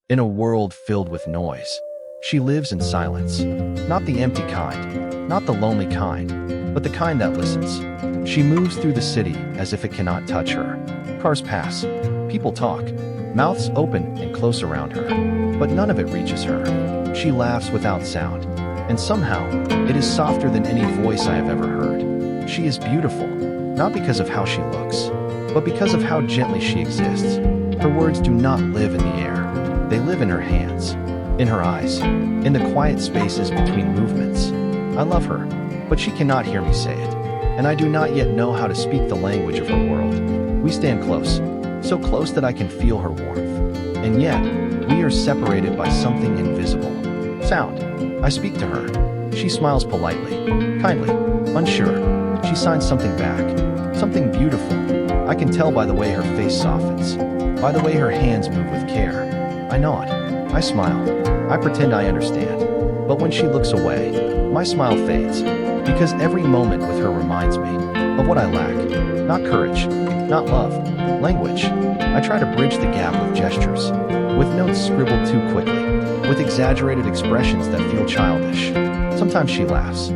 in a world filled with noise. She lives in silence, not the empty kind, not the lonely kind, but the kind that listens. She moves through the city as if it cannot touch her. Cars pass, people talk, mouths open and close around her, but none of it reaches her. She laughs without sound, and somehow, it is softer than any voice I have ever heard. She is beautiful, not because of how she looks, but because of how gently she exists. Her words do not live in the air. They live in her hands, in her eyes, in the quiet spaces between movements. I love her, but she cannot hear me say it, and I do not yet know how to speak the language of her world. We stand close, so close that I can feel her warmth, and yet, we are separated by something invisible. Sound. I speak to her. She smiles politely, kindly, unsure. She signs something back, something beautiful. I can tell by the way her face softens, by the way her hands move with care. I nod. I smile. I pretend I understand. But when she looks away, my smile fades, because every moment with her reminds me of what I lack. Not courage, not love, language. I try to bridge the gap with gestures, with notes scribbled too quickly, with exaggerated expressions that feel childish. Sometimes she laughs.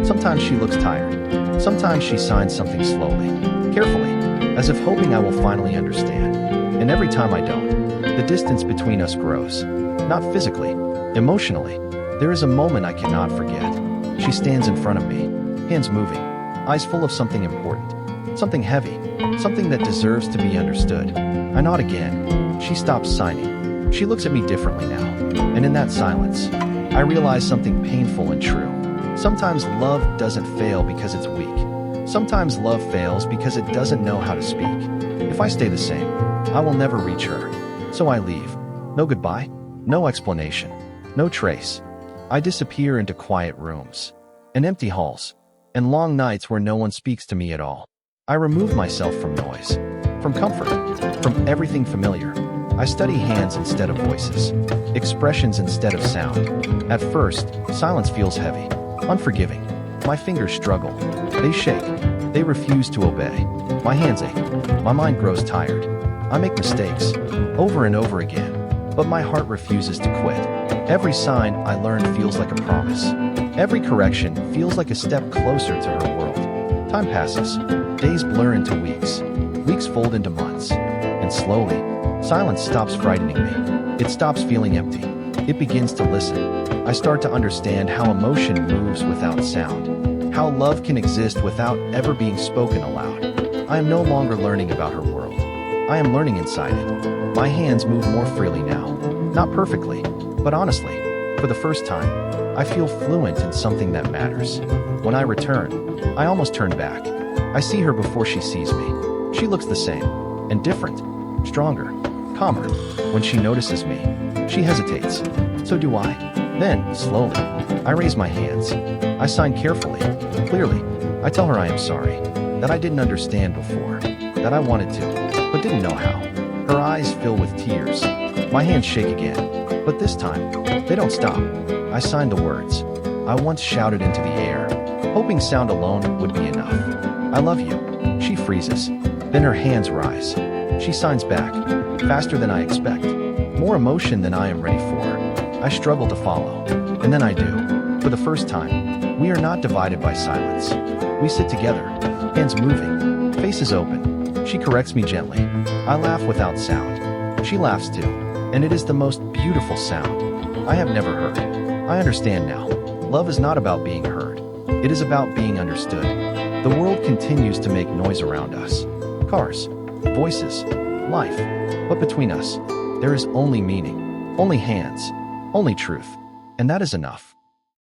Sometimes she looks tired. Sometimes she signs something slowly, carefully, as if hoping I will finally understand. And every time I don't, the distance between us grows. Not physically, emotionally. There is a moment I cannot forget. She stands in front of me, hands moving, eyes full of something important, something heavy, something that deserves to be understood. I nod again. She stops signing. She looks at me differently now, and in that silence, I realize something painful and true. Sometimes love doesn't fail because it's weak. Sometimes love fails because it doesn't know how to speak. If I stay the same, I will never reach her. So I leave. No goodbye, no explanation, no trace. I disappear into quiet rooms, and empty halls, and long nights where no one speaks to me at all. I remove myself from noise, from comfort, from everything familiar. I study hands instead of voices, expressions instead of sound. At first, silence feels heavy, unforgiving. My fingers struggle. They shake. They refuse to obey. My hands ache. My mind grows tired. I make mistakes, over and over again, but my heart refuses to quit. Every sign I learn feels like a promise. Every correction feels like a step closer to her world. Time passes. Days blur into weeks. Weeks fold into months. And slowly, silence stops frightening me. It stops feeling empty. It begins to listen. I start to understand how emotion moves without sound, how love can exist without ever being spoken aloud. I am no longer learning about her world. I am learning inside it. My hands move more freely now. Not perfectly, but honestly. For the first time, I feel fluent in something that matters. When I return, I almost turn back. I see her before she sees me. She looks the same, and different, stronger, calmer. When she notices me, she hesitates. So do I. Then, slowly, I raise my hands. I sign carefully, clearly. I tell her I am sorry, that I didn't understand before, that I wanted to, but didn't know how. Her eyes fill with tears. My hands shake again, but this time, they don't stop. I sign the words I once shouted into the air, hoping sound alone would be enough. I love you. She freezes. Then her hands rise. She signs back, faster than I expect, more emotion than I am ready for. I struggle to follow, and then I do. For the first time, we are not divided by silence. We sit together, hands moving, faces open. She corrects me gently. I laugh without sound. She laughs too, and it is the most beautiful sound I have never heard. I understand now. Love is not about being heard. It is about being understood. The world continues to make noise around us. Cars, voices, life. But between us, there is only meaning, only hands, only truth. And that is enough.